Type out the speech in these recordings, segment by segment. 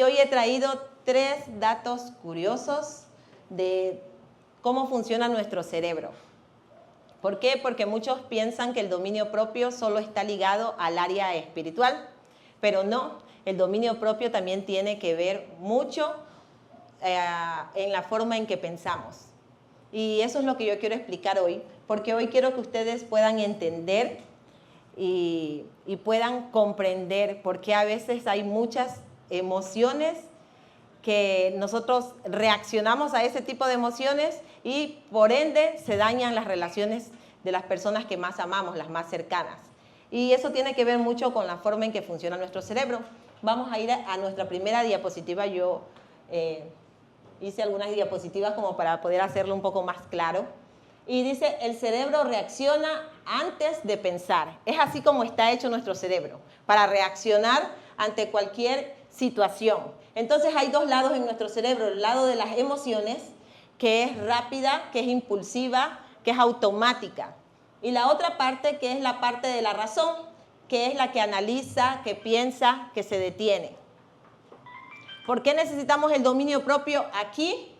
Hoy he traído 3 datos curiosos de cómo funciona nuestro cerebro. ¿Por qué? Porque muchos piensan que el dominio propio solo está ligado al área espiritual, pero no, el dominio propio también tiene que ver mucho en la forma en que pensamos. Y eso es lo que yo quiero explicar hoy, porque hoy quiero que ustedes puedan entender y puedan comprender por qué a veces hay muchas emociones que nosotros reaccionamos a ese tipo de emociones y por ende se dañan las relaciones de las personas que más amamos, las más cercanas. Y eso tiene que ver mucho con la forma en que funciona nuestro cerebro. Vamos a ir a nuestra primera diapositiva. Yo hice algunas diapositivas como para poder hacerlo un poco más claro. Y dice, el cerebro reacciona antes de pensar. Es así como está hecho nuestro cerebro, para reaccionar ante cualquier situación. Entonces hay 2 lados en nuestro cerebro, el lado de las emociones, que es rápida, que es impulsiva, que es automática. Y la otra parte, que es la parte de la razón, que es la que analiza, que piensa, que se detiene. ¿Por qué necesitamos el dominio propio aquí?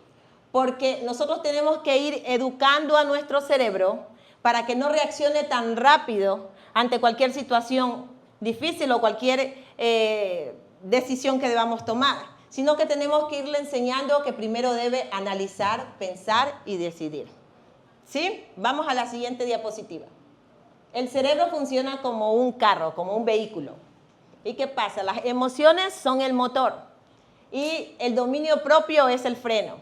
Porque nosotros tenemos que ir educando a nuestro cerebro para que no reaccione tan rápido ante cualquier situación difícil o cualquier decisión que debamos tomar, sino que tenemos que irle enseñando que primero debe analizar, pensar y decidir. ¿Sí? Vamos a la siguiente diapositiva. El cerebro funciona como un carro, como un vehículo. ¿Y qué pasa? Las emociones son el motor y el dominio propio es el freno.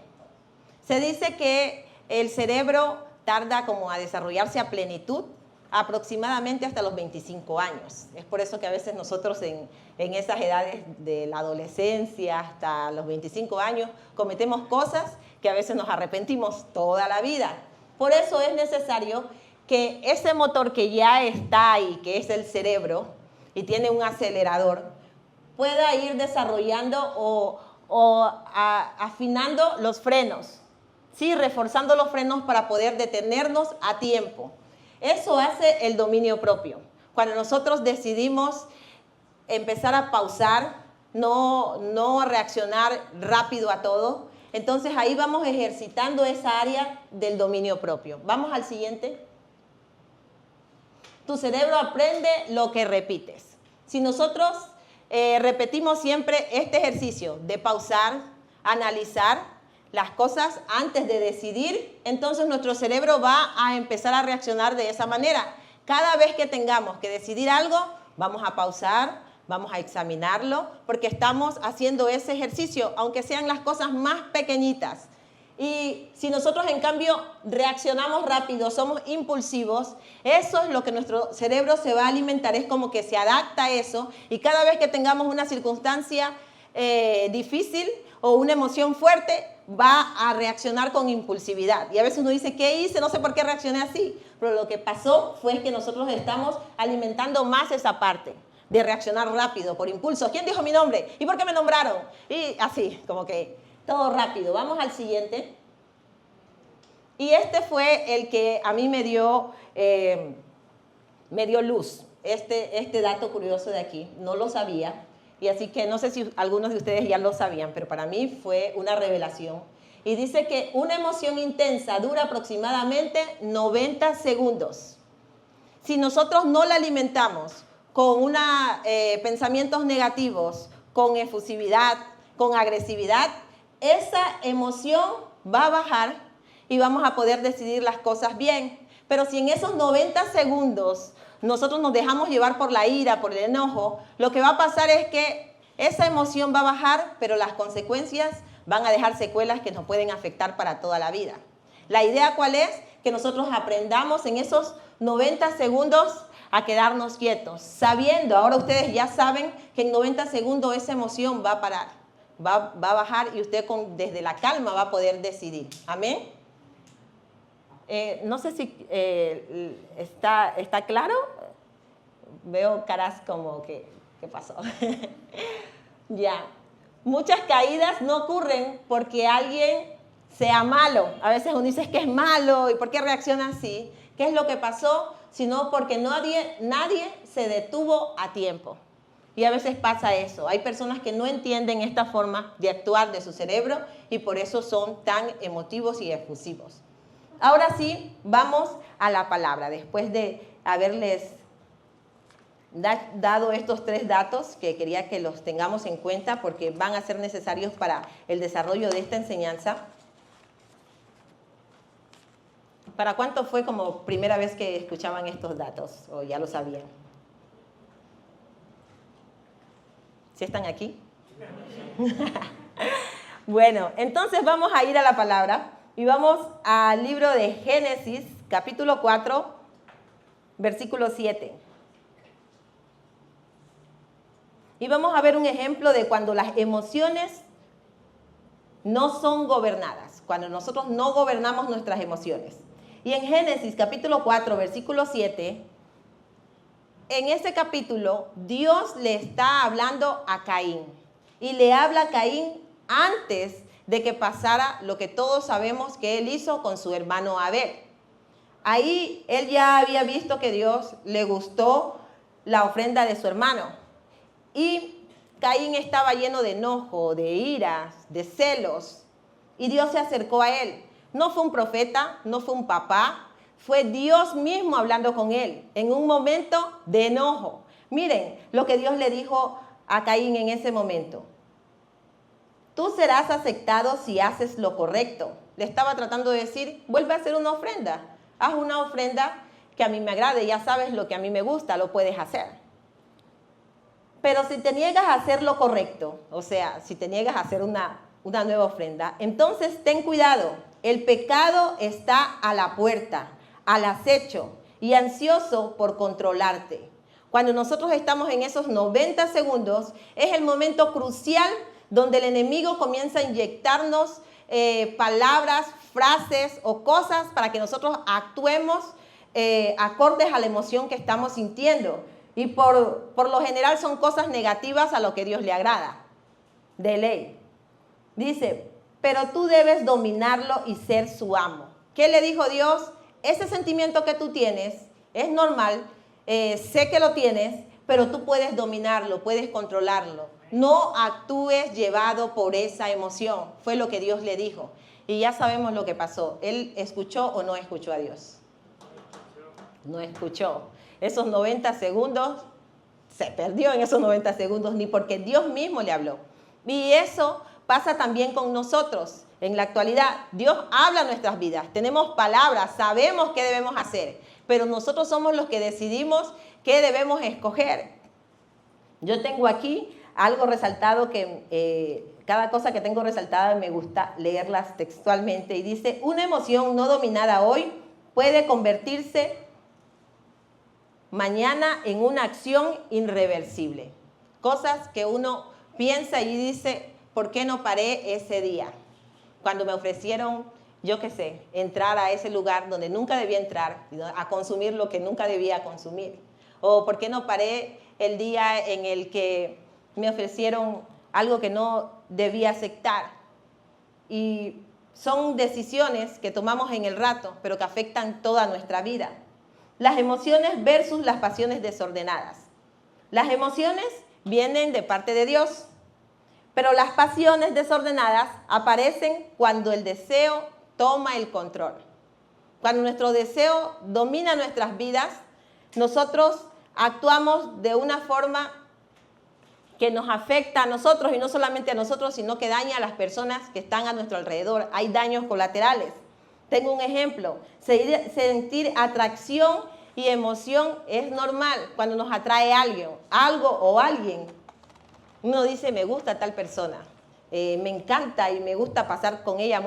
Se dice que el cerebro tarda como a desarrollarse a plenitud aproximadamente hasta los 25 años. Es por eso que a veces nosotros en esas edades de la adolescencia hasta los 25 años cometemos cosas que a veces nos arrepentimos toda la vida. Por eso es necesario que ese motor que ya está ahí, que es el cerebro, y tiene un acelerador, pueda ir desarrollando o afinando los frenos. Sí, reforzando los frenos para poder detenernos a tiempo. Eso hace el dominio propio. Cuando nosotros decidimos empezar a pausar, no reaccionar rápido a todo, entonces ahí vamos ejercitando esa área del dominio propio. Vamos al siguiente. Tu cerebro aprende lo que repites. Si nosotros repetimos siempre este ejercicio de pausar, analizar las cosas antes de decidir, entonces nuestro cerebro va a empezar a reaccionar de esa manera. Cada vez que tengamos que decidir algo, vamos a pausar, vamos a examinarlo, porque estamos haciendo ese ejercicio, aunque sean las cosas más pequeñitas. Y si nosotros en cambio reaccionamos rápido, somos impulsivos, eso es lo que nuestro cerebro se va a alimentar, es como que se adapta a eso y cada vez que tengamos una circunstancia difícil o una emoción fuerte, va a reaccionar con impulsividad. Y a veces uno dice, ¿qué hice? No sé por qué reaccioné así. Pero lo que pasó fue que nosotros estamos alimentando más esa parte de reaccionar rápido, por impulso. ¿Quién dijo mi nombre? ¿Y por qué me nombraron? Y así, como que todo rápido. Vamos al siguiente. Y este fue el que a mí me dio luz. Este dato curioso de aquí, no lo sabía. Y así que no sé si algunos de ustedes ya lo sabían, pero para mí fue una revelación. Y dice que una emoción intensa dura aproximadamente 90 segundos. Si nosotros no la alimentamos con pensamientos negativos, con efusividad, con agresividad, esa emoción va a bajar y vamos a poder decidir las cosas bien. Pero si en esos 90 segundos nosotros nos dejamos llevar por la ira, por el enojo, lo que va a pasar es que esa emoción va a bajar, pero las consecuencias van a dejar secuelas que nos pueden afectar para toda la vida. La idea, ¿cuál es? Que nosotros aprendamos en esos 90 segundos a quedarnos quietos, sabiendo, ahora ustedes ya saben que en 90 segundos esa emoción va a parar, va a bajar y usted desde la calma va a poder decidir. Amén. No sé si está claro. Veo caras como que, ¿qué pasó? Ya. Muchas caídas no ocurren porque alguien sea malo. A veces uno dice que es malo, ¿y por qué reacciona así? ¿Qué es lo que pasó? Sino porque nadie se detuvo a tiempo. Y a veces pasa eso. Hay personas que no entienden esta forma de actuar de su cerebro y por eso son tan emotivos y efusivos. Ahora sí, vamos a la palabra. Después de haberles dado estos 3 datos que quería que los tengamos en cuenta porque van a ser necesarios para el desarrollo de esta enseñanza. ¿Para cuánto fue como primera vez que escuchaban estos datos o ya lo sabían? ¿Sí están aquí? Bueno, entonces vamos a ir a la palabra y vamos al libro de Génesis, capítulo 4, versículo 7. Y vamos a ver un ejemplo de cuando las emociones no son gobernadas, cuando nosotros no gobernamos nuestras emociones. Y en Génesis, capítulo 4, versículo 7, en ese capítulo, Dios le está hablando a Caín. Y le habla a Caín antes de que pasara lo que todos sabemos que él hizo con su hermano Abel. Ahí él ya había visto que Dios le gustó la ofrenda de su hermano. Y Caín estaba lleno de enojo, de iras, de celos. Y Dios se acercó a él. No fue un profeta, no fue un papá. Fue Dios mismo hablando con él en un momento de enojo. Miren lo que Dios le dijo a Caín en ese momento. Tú serás aceptado si haces lo correcto. Le estaba tratando de decir, vuelve a hacer una ofrenda. Haz una ofrenda que a mí me agrade. Ya sabes lo que a mí me gusta, lo puedes hacer. Pero si te niegas a hacer lo correcto, o sea, si te niegas a hacer una nueva ofrenda, entonces ten cuidado. El pecado está a la puerta, al acecho y ansioso por controlarte. Cuando nosotros estamos en esos 90 segundos, es el momento crucial donde el enemigo comienza a inyectarnos palabras, frases o cosas para que nosotros actuemos acordes a la emoción que estamos sintiendo. Y por lo general son cosas negativas a lo que Dios le agrada, de ley. Dice, pero tú debes dominarlo y ser su amo. ¿Qué le dijo Dios? Ese sentimiento que tú tienes es normal, sé que lo tienes, pero tú puedes dominarlo, puedes controlarlo. No actúes llevado por esa emoción. Fue lo que Dios le dijo. Y ya sabemos lo que pasó. ¿Él escuchó o no escuchó a Dios? No escuchó. Esos 90 segundos, se perdió en esos 90 segundos, ni porque Dios mismo le habló. Y eso pasa también con nosotros. En la actualidad, Dios habla en nuestras vidas. Tenemos palabras, sabemos qué debemos hacer, pero nosotros somos los que decidimos qué debemos escoger. Yo tengo aquí algo resaltado que cada cosa que tengo resaltada me gusta leerlas textualmente. Y dice, una emoción no dominada hoy puede convertirse mañana en una acción irreversible. Cosas que uno piensa y dice, ¿por qué no paré ese día? Cuando me ofrecieron, yo qué sé, entrar a ese lugar donde nunca debía entrar, a consumir lo que nunca debía consumir. O ¿por qué no paré el día en el que me ofrecieron algo que no debía aceptar? Y son decisiones que tomamos en el rato, pero que afectan toda nuestra vida. Las emociones versus las pasiones desordenadas. Las emociones vienen de parte de Dios, pero las pasiones desordenadas aparecen cuando el deseo toma el control. Cuando nuestro deseo domina nuestras vidas, nosotros actuamos de una forma que nos afecta a nosotros, y no solamente a nosotros, sino que daña a las personas que están a nuestro alrededor. Hay daños colaterales. Tengo un ejemplo. Sentir atracción y emoción es normal cuando nos atrae algo o alguien. Uno dice, me gusta tal persona, me encanta y me gusta pasar con ella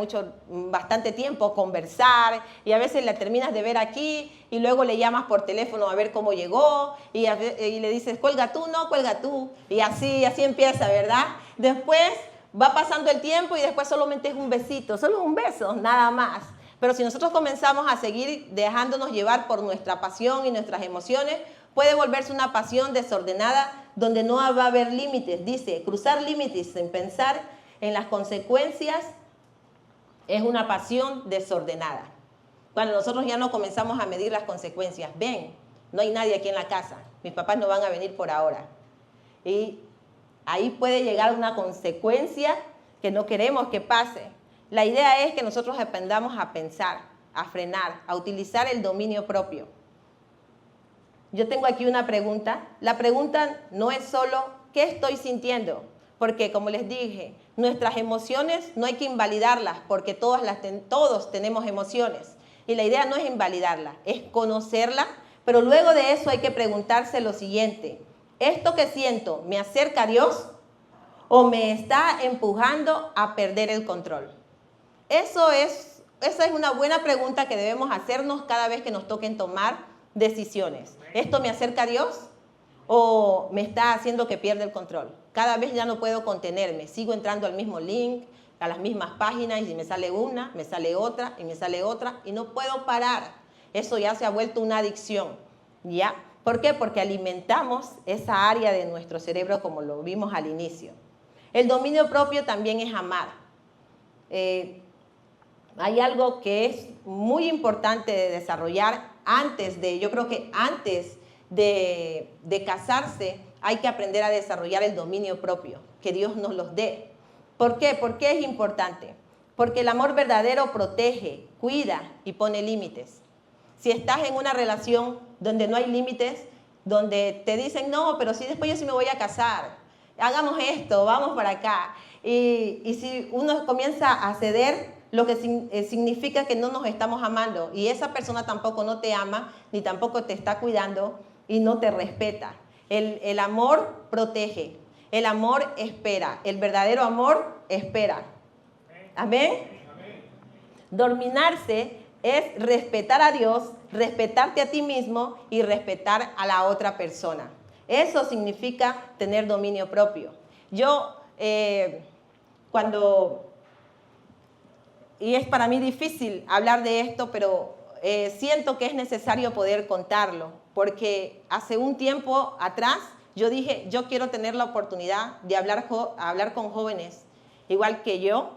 bastante tiempo, conversar, y a veces la terminas de ver aquí y luego le llamas por teléfono a ver cómo llegó y le dices, cuelga tú, no, cuelga tú, y así empieza, ¿verdad? Después va pasando el tiempo y después solamente es un besito, solo es un beso, nada más. Pero si nosotros comenzamos a seguir dejándonos llevar por nuestra pasión y nuestras emociones, puede volverse una pasión desordenada donde no va a haber límites. Dice, cruzar límites sin pensar en las consecuencias es una pasión desordenada. Cuando nosotros ya no comenzamos a medir las consecuencias, ven, no hay nadie aquí en la casa, mis papás no van a venir por ahora. Y ahí puede llegar una consecuencia que no queremos que pase. La idea es que nosotros aprendamos a pensar, a frenar, a utilizar el dominio propio. Yo tengo aquí una pregunta. La pregunta no es solo ¿qué estoy sintiendo? Porque como les dije, nuestras emociones no hay que invalidarlas porque todos tenemos emociones. Y la idea no es invalidarla, es conocerla, pero luego de eso hay que preguntarse lo siguiente. ¿Esto que siento me acerca a Dios o me está empujando a perder el control? Esa es una buena pregunta que debemos hacernos cada vez que nos toquen tomar decisiones. ¿Esto me acerca a Dios o me está haciendo que pierda el control? Cada vez ya no puedo contenerme, sigo entrando al mismo link, a las mismas páginas y me sale una, me sale otra y me sale otra y no puedo parar. Eso ya se ha vuelto una adicción, ¿ya? ¿Por qué? Porque alimentamos esa área de nuestro cerebro como lo vimos al inicio. El dominio propio también es amar. Hay algo que es muy importante de desarrollar yo creo que antes de casarse hay que aprender a desarrollar el dominio propio, que Dios nos los dé. ¿Por qué? ¿Por qué es importante? Porque el amor verdadero protege, cuida y pone límites. Si estás en una relación donde no hay límites, donde te dicen, no, pero si después yo sí me voy a casar, hagamos esto, vamos para acá. Y si uno comienza a ceder, lo que significa que no nos estamos amando. Y esa persona tampoco no te ama, ni tampoco te está cuidando y no te respeta. El amor protege, el amor espera, el verdadero amor espera. ¿Amén? Dominarse es respetar a Dios, respetarte a ti mismo y respetar a la otra persona. Eso significa tener dominio propio. Yo, y es para mí difícil hablar de esto, pero siento que es necesario poder contarlo, porque hace un tiempo atrás yo dije, yo quiero tener la oportunidad de hablar con jóvenes, igual que yo,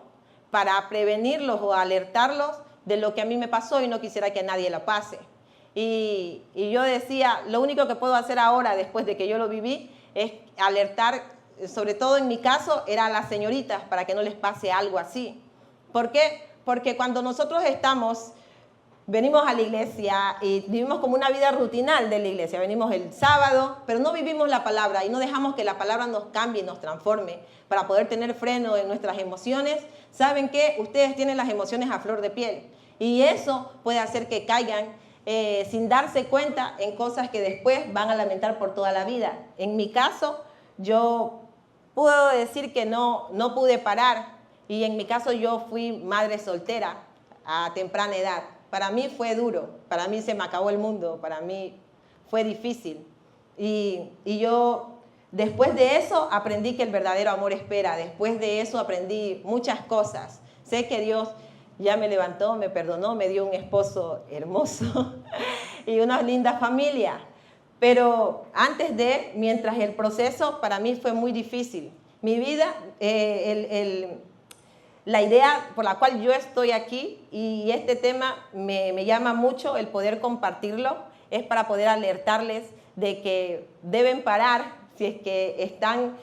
para prevenirlos o alertarlos de lo que a mí me pasó y no quisiera que a nadie lo pase. Y yo decía, lo único que puedo hacer ahora, después de que yo lo viví, es alertar, sobre todo en mi caso, era a las señoritas para que no les pase algo así. ¿Por qué? Porque cuando nosotros venimos a la iglesia y vivimos como una vida rutinal de la iglesia. Venimos el sábado, pero no vivimos la palabra y no dejamos que la palabra nos cambie y nos transforme para poder tener freno en nuestras emociones. ¿Saben qué? Ustedes tienen las emociones a flor de piel y eso puede hacer que caigan sin darse cuenta en cosas que después van a lamentar por toda la vida. En mi caso, yo puedo decir que no pude parar y en mi caso yo fui madre soltera a temprana edad. Para mí fue duro, para mí se me acabó el mundo, para mí fue difícil. Y yo, después de eso, aprendí que el verdadero amor espera. Después de eso aprendí muchas cosas. Sé que Dios ya me levantó, me perdonó, me dio un esposo hermoso y una linda familia. Pero mientras el proceso para mí fue muy difícil. Mi vida, la idea por la cual yo estoy aquí y este tema me llama mucho el poder compartirlo, es para poder alertarles de que deben parar si es que están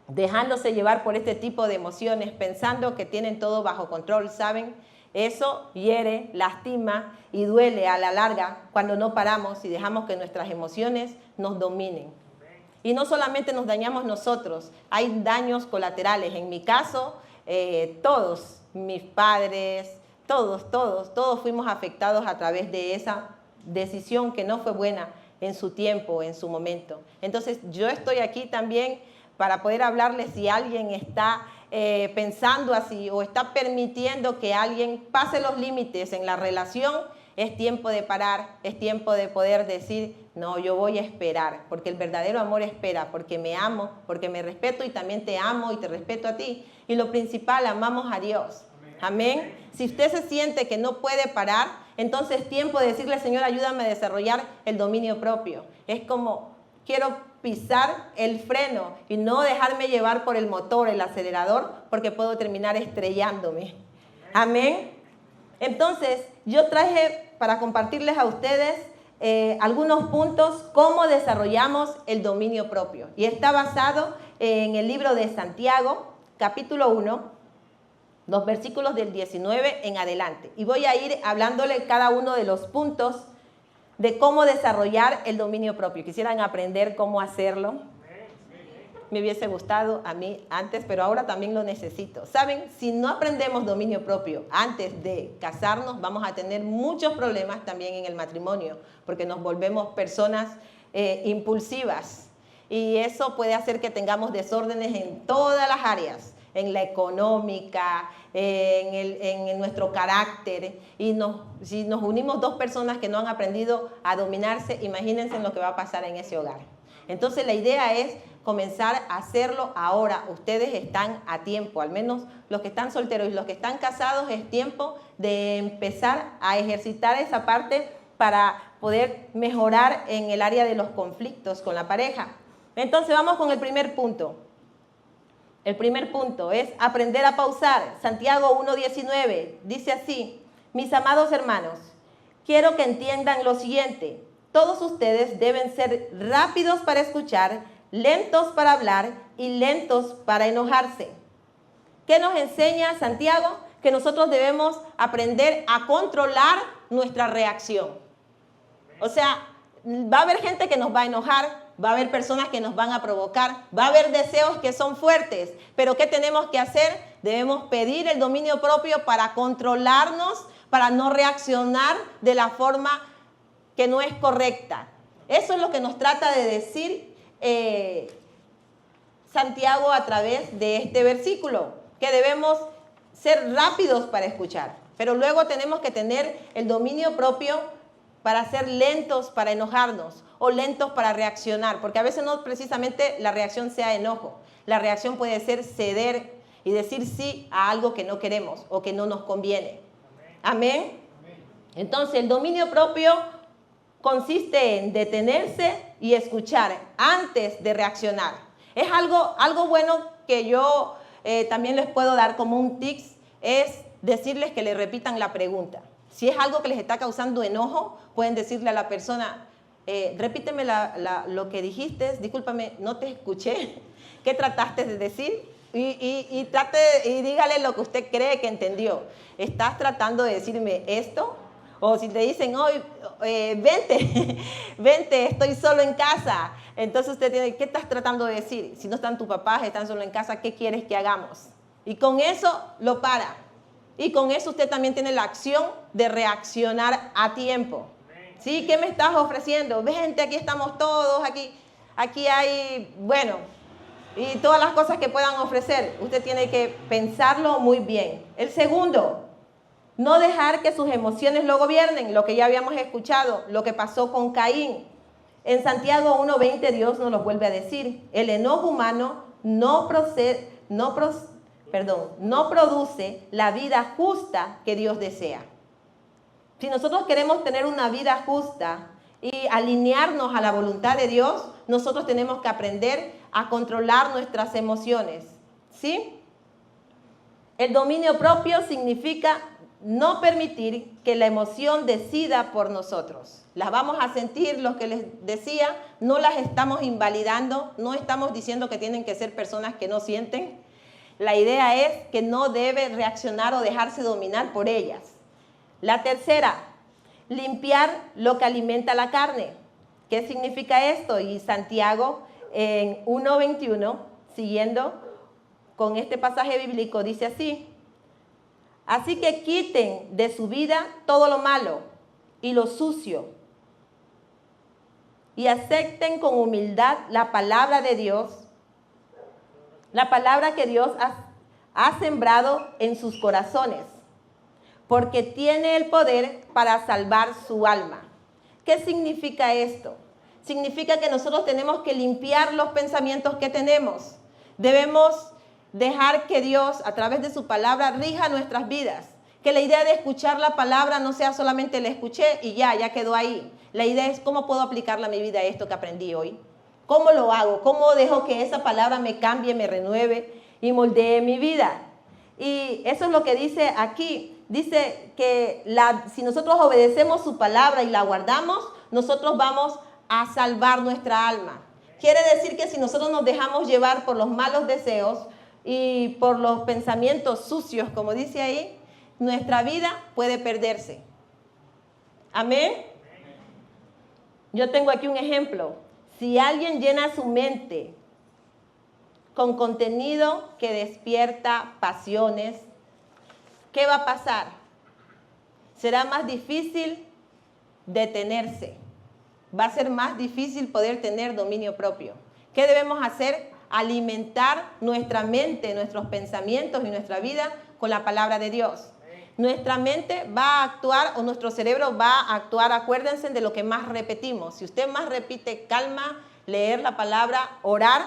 dejándose llevar por este tipo de emociones, pensando que tienen todo bajo control, ¿saben? Eso hiere, lastima y duele a la larga cuando no paramos y dejamos que nuestras emociones nos dominen. Y no solamente nos dañamos nosotros, hay daños colaterales. En mi caso, todos, mis padres, todos fuimos afectados a través de esa decisión que no fue buena en su tiempo, en su momento. Entonces, yo estoy aquí también para poder hablarles si alguien está pensando así o está permitiendo que alguien pase los límites en la relación. Es tiempo de parar, es tiempo de poder decir, no, yo voy a esperar, porque el verdadero amor espera, porque me amo, porque me respeto y también te amo y te respeto a ti. Y lo principal, amamos a Dios. Amén. Si usted se siente que no puede parar, entonces es tiempo de decirle, Señor, ayúdame a desarrollar el dominio propio. Es como, quiero pisar el freno y no dejarme llevar por el motor, el acelerador, porque puedo terminar estrellándome. Amén. Entonces, yo traje para compartirles a ustedes algunos puntos cómo desarrollamos el dominio propio. Y está basado en el libro de Santiago, capítulo 1, los versículos del 19 en adelante. Y voy a ir hablándole cada uno de los puntos de cómo desarrollar el dominio propio. ¿Quisieran aprender cómo hacerlo? Me hubiese gustado a mí antes, pero ahora también lo necesito. ¿Saben? Si no aprendemos dominio propio antes de casarnos, vamos a tener muchos problemas también en el matrimonio, porque nos volvemos personas impulsivas. Y eso puede hacer que tengamos desórdenes en todas las áreas, en la económica, en nuestro carácter. Y si nos unimos dos personas que no han aprendido a dominarse, imagínense lo que va a pasar en ese hogar. Entonces la idea es comenzar a hacerlo ahora. Ustedes están a tiempo, al menos los que están solteros y los que están casados, es tiempo de empezar a ejercitar esa parte para poder mejorar en el área de los conflictos con la pareja. Entonces vamos con el primer punto. El primer punto es aprender a pausar. Santiago 1:19 dice así: mis amados hermanos, quiero que entiendan lo siguiente. Todos ustedes deben ser rápidos para escuchar, lentos para hablar y lentos para enojarse. ¿Qué nos enseña Santiago? Que nosotros debemos aprender a controlar nuestra reacción. O sea, va a haber gente que nos va a enojar, va a haber personas que nos van a provocar, va a haber deseos que son fuertes, pero ¿qué tenemos que hacer? Debemos pedir el dominio propio para controlarnos, para no reaccionar de la forma que no es correcta. Eso es lo que nos trata de decir Santiago a través de este versículo, que debemos ser rápidos para escuchar, pero luego tenemos que tener el dominio propio para ser lentos para enojarnos o lentos para reaccionar, porque a veces no precisamente la reacción sea enojo. La reacción puede ser ceder y decir sí a algo que no queremos o que no nos conviene. Amén. Entonces el dominio propio consiste en detenerse y escuchar antes de reaccionar. Es algo bueno que yo también les puedo dar como un tips, es decirles que le repitan la pregunta. Si es algo que les está causando enojo, pueden decirle a la persona, repíteme lo que dijiste, discúlpame, no te escuché, ¿qué trataste de decir? Y dígale lo que usted cree que entendió. ¿Estás tratando de decirme esto? O si te dicen, vente, estoy solo en casa. Entonces usted tiene, ¿qué estás tratando de decir? Si no están tus papás, están solo en casa, ¿qué quieres que hagamos? Y con eso lo para. Y con eso usted también tiene la acción de reaccionar a tiempo. ¿Sí? ¿Qué me estás ofreciendo? Vente, aquí estamos todos, aquí hay, bueno, y todas las cosas que puedan ofrecer. Usted tiene que pensarlo muy bien. El segundo, no dejar que sus emociones lo gobiernen, lo que ya habíamos escuchado, lo que pasó con Caín. En Santiago 1:20 Dios nos lo vuelve a decir. El enojo humano no produce la vida justa que Dios desea. Si nosotros queremos tener una vida justa y alinearnos a la voluntad de Dios, nosotros tenemos que aprender a controlar nuestras emociones. ¿Sí? El dominio propio significa no permitir que la emoción decida por nosotros. Las vamos a sentir, lo que les decía, no las estamos invalidando, no estamos diciendo que tienen que ser personas que no sienten. La idea es que no debe reaccionar o dejarse dominar por ellas. La tercera, limpiar lo que alimenta la carne. ¿Qué significa esto? Y Santiago en 1:21, siguiendo con este pasaje bíblico, dice así: así que quiten de su vida todo lo malo y lo sucio y acepten con humildad la palabra de Dios, la palabra que Dios ha sembrado en sus corazones, porque tiene el poder para salvar su alma. ¿Qué significa esto? Significa que nosotros tenemos que limpiar los pensamientos que tenemos. Debemos dejar que Dios, a través de su palabra, rija nuestras vidas. Que la idea de escuchar la palabra no sea solamente la escuché y ya quedó ahí. La idea es cómo puedo aplicarla a mi vida, esto que aprendí hoy. ¿Cómo lo hago? ¿Cómo dejo que esa palabra me cambie, me renueve y moldee mi vida? Y eso es lo que dice aquí. Dice que si nosotros obedecemos su palabra y la guardamos, nosotros vamos a salvar nuestra alma. Quiere decir que si nosotros nos dejamos llevar por los malos deseos y por los pensamientos sucios, como dice ahí, nuestra vida puede perderse. Amén. Yo tengo aquí un ejemplo. Si alguien llena su mente con contenido que despierta pasiones, ¿qué va a pasar? Será más difícil detenerse. Va a ser más difícil poder tener dominio propio. ¿Qué debemos hacer? Alimentar nuestra mente, nuestros pensamientos y nuestra vida con la palabra de Dios. Nuestra mente va a actuar, o nuestro cerebro va a actuar, acuérdense de lo que más repetimos. Si usted más repite calma, leer la palabra, orar,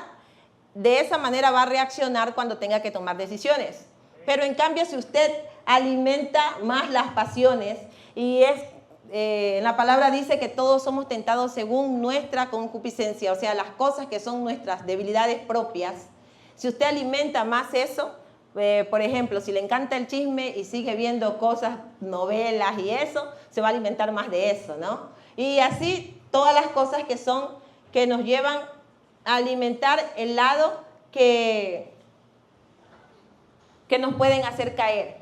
de esa manera va a reaccionar cuando tenga que tomar decisiones. Pero en cambio, si usted alimenta más las pasiones, y la palabra dice que todos somos tentados según nuestra concupiscencia, o sea, las cosas que son nuestras debilidades propias. Si usted alimenta más eso, por ejemplo, si le encanta el chisme y sigue viendo cosas, novelas y eso, se va a alimentar más de eso, ¿no? Y así todas las cosas que nos llevan a alimentar el lado que nos pueden hacer caer.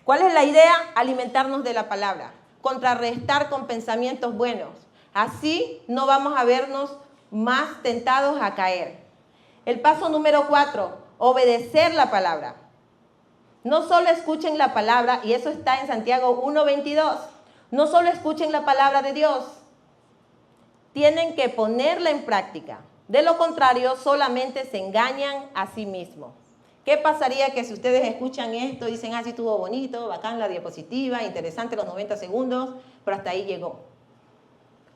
¿Cuál es la idea? Alimentarnos de la palabra, contrarrestar con pensamientos buenos. Así no vamos a vernos más tentados a caer. El paso número 4, obedecer la palabra. No solo escuchen la palabra, y eso está en Santiago 1:22. No solo escuchen la palabra de Dios, tienen que ponerla en práctica. De lo contrario, solamente se engañan a sí mismos. ¿Qué pasaría que si ustedes escuchan esto y dicen, sí estuvo bonito, bacán la diapositiva, interesante los 90 segundos, pero hasta ahí llegó?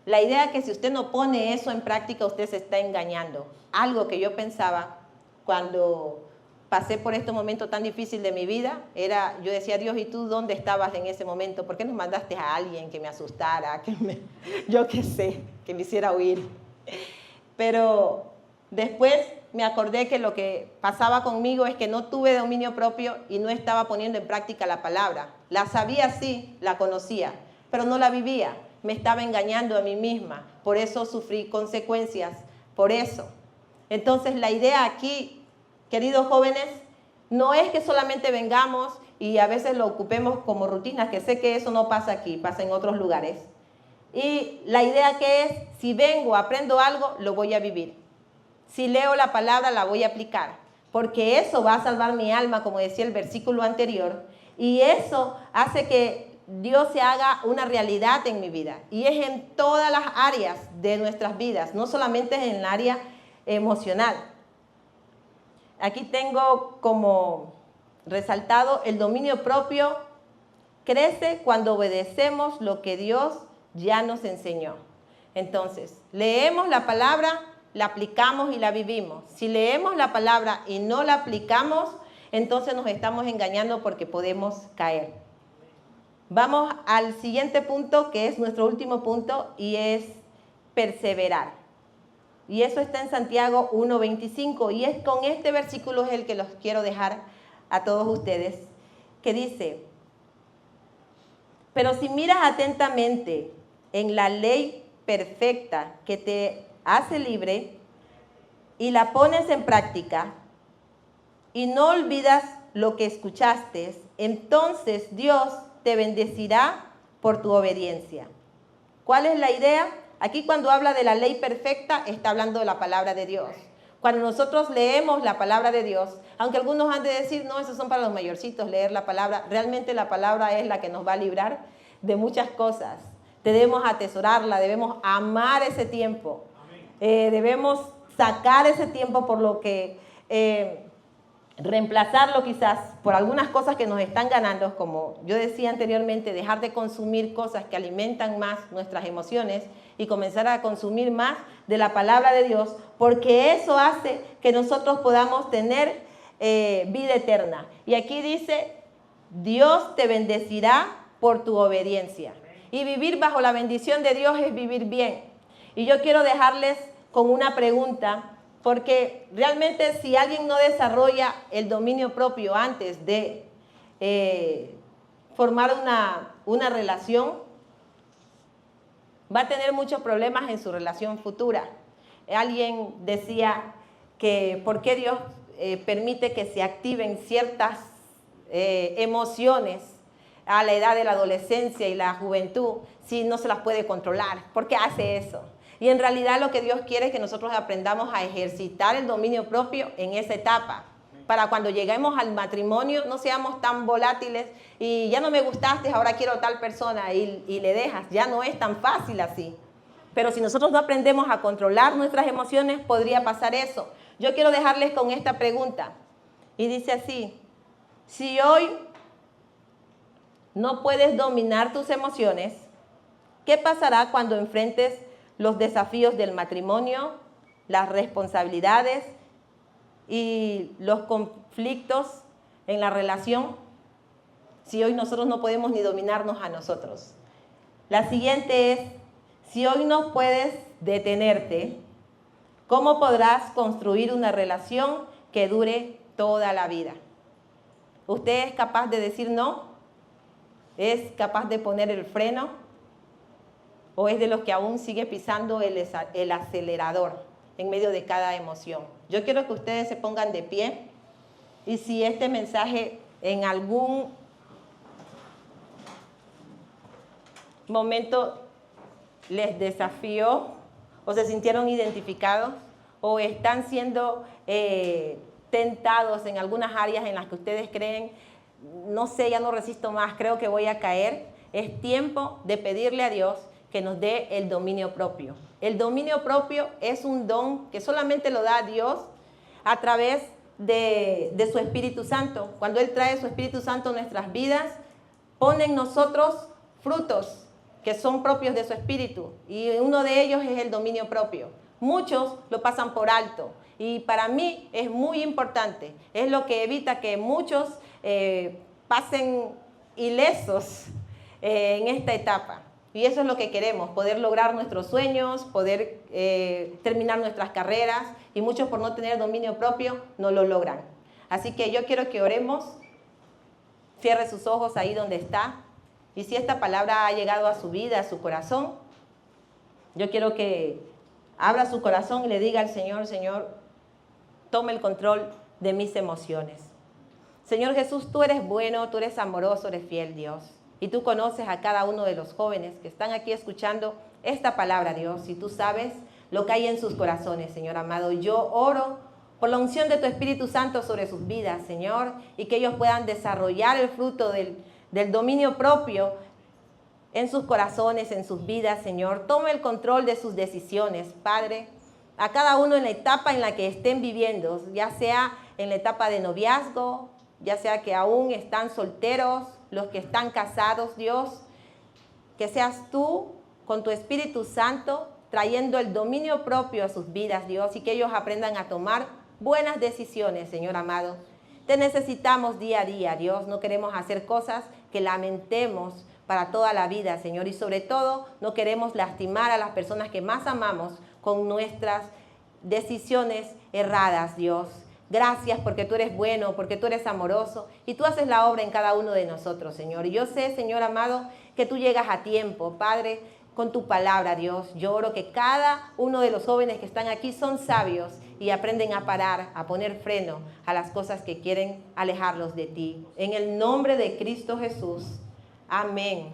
La idea es que si usted no pone eso en práctica, usted se está engañando. Algo que yo pensaba cuando pasé por este momento tan difícil de mi vida, yo decía, Dios, ¿y tú dónde estabas en ese momento? ¿Por qué no mandaste a alguien que me asustara, yo qué sé, que me hiciera huir? Pero después me acordé que lo que pasaba conmigo es que no tuve dominio propio y no estaba poniendo en práctica la palabra. La sabía, sí, la conocía, pero no la vivía. Me estaba engañando a mí misma. Por eso sufrí consecuencias, por eso. Entonces la idea aquí, queridos jóvenes, no es que solamente vengamos y a veces lo ocupemos como rutinas, que sé que eso no pasa aquí, pasa en otros lugares. Y la idea que es, si vengo, aprendo algo, lo voy a vivir. Si leo la palabra, la voy a aplicar, porque eso va a salvar mi alma, como decía el versículo anterior, y eso hace que Dios se haga una realidad en mi vida. Y es en todas las áreas de nuestras vidas, no solamente en el área emocional. Aquí tengo como resaltado, el dominio propio crece cuando obedecemos lo que Dios ya nos enseñó. Entonces, leemos la palabra, la aplicamos y la vivimos. Si leemos la palabra y no la aplicamos, entonces nos estamos engañando porque podemos caer. Vamos al siguiente punto, que es nuestro último punto, y es perseverar. Y eso está en Santiago 1:25, y es con este versículo es el que los quiero dejar a todos ustedes, que dice, pero si miras atentamente en la ley perfecta que te hace libre y la pones en práctica y no olvidas lo que escuchaste, entonces Dios te bendecirá por tu obediencia. ¿Cuál es la idea? Aquí cuando habla de la ley perfecta, está hablando de la palabra de Dios. Cuando nosotros leemos la palabra de Dios, aunque algunos han de decir, no, esos son para los mayorcitos, leer la palabra, realmente la palabra es la que nos va a librar de muchas cosas. Debemos atesorarla, debemos amar ese tiempo. Debemos sacar ese tiempo por lo que, reemplazarlo quizás por algunas cosas que nos están ganando, como yo decía anteriormente, dejar de consumir cosas que alimentan más nuestras emociones y comenzar a consumir más de la palabra de Dios, porque eso hace que nosotros podamos tener vida eterna. Y aquí dice, Dios te bendecirá por tu obediencia. Y vivir bajo la bendición de Dios es vivir bien. Y yo quiero dejarles con una pregunta, porque realmente si alguien no desarrolla el dominio propio antes de formar una relación, va a tener muchos problemas en su relación futura. Alguien decía que por qué Dios permite que se activen ciertas emociones a la edad de la adolescencia y la juventud si no se las puede controlar. ¿Por qué hace eso? Y en realidad lo que Dios quiere es que nosotros aprendamos a ejercitar el dominio propio en esa etapa, para cuando lleguemos al matrimonio no seamos tan volátiles y ya no me gustaste, ahora quiero tal persona y le dejas. Ya no es tan fácil así. Pero si nosotros no aprendemos a controlar nuestras emociones, podría pasar eso. Yo quiero dejarles con esta pregunta. Y dice así: si hoy no puedes dominar tus emociones, ¿qué pasará cuando enfrentes los desafíos del matrimonio, las responsabilidades y los conflictos en la relación, si hoy nosotros no podemos ni dominarnos a nosotros? La siguiente es: si hoy no puedes detenerte, ¿cómo podrás construir una relación que dure toda la vida? ¿Usted es capaz de decir no? ¿Es capaz de poner el freno? ¿O es de los que aún sigue pisando el acelerador en medio de cada emoción? Yo quiero que ustedes se pongan de pie, y si este mensaje en algún momento les desafió o se sintieron identificados o están siendo tentados en algunas áreas en las que ustedes creen, no sé, ya no resisto más, creo que voy a caer, es tiempo de pedirle a Dios que nos dé el dominio propio. El dominio propio es un don que solamente lo da Dios a través de su Espíritu Santo. Cuando Él trae su Espíritu Santo a nuestras vidas, pone en nosotros frutos que son propios de su Espíritu, y uno de ellos es el dominio propio. Muchos lo pasan por alto, y para mí es muy importante. Es lo que evita que muchos pasen ilesos en esta etapa. Y eso es lo que queremos, poder lograr nuestros sueños, poder terminar nuestras carreras, y muchos por no tener dominio propio no lo logran. Así que yo quiero que oremos. Cierre sus ojos ahí donde está. Y si esta palabra ha llegado a su vida, a su corazón, yo quiero que abra su corazón y le diga al Señor: Señor, tome el control de mis emociones. Señor Jesús, tú eres bueno, tú eres amoroso, eres fiel, Dios. Y tú conoces a cada uno de los jóvenes que están aquí escuchando esta palabra, Dios. Y tú sabes lo que hay en sus corazones, Señor amado. Yo oro por la unción de tu Espíritu Santo sobre sus vidas, Señor, y que ellos puedan desarrollar el fruto del dominio propio en sus corazones, en sus vidas, Señor. Toma el control de sus decisiones, Padre, a cada uno en la etapa en la que estén viviendo, ya sea en la etapa de noviazgo, ya sea que aún están solteros, los que están casados, Dios, que seas tú con tu Espíritu Santo trayendo el dominio propio a sus vidas, Dios, y que ellos aprendan a tomar buenas decisiones, Señor amado. Te necesitamos día a día, Dios. No queremos hacer cosas que lamentemos para toda la vida, Señor. Y sobre todo, no queremos lastimar a las personas que más amamos con nuestras decisiones erradas, Dios. Gracias porque tú eres bueno, porque tú eres amoroso y tú haces la obra en cada uno de nosotros, Señor. Y yo sé, Señor amado, que tú llegas a tiempo, Padre, con tu palabra, Dios. Yo oro que cada uno de los jóvenes que están aquí son sabios y aprenden a parar, a poner freno a las cosas que quieren alejarlos de ti. En el nombre de Cristo Jesús. Amén.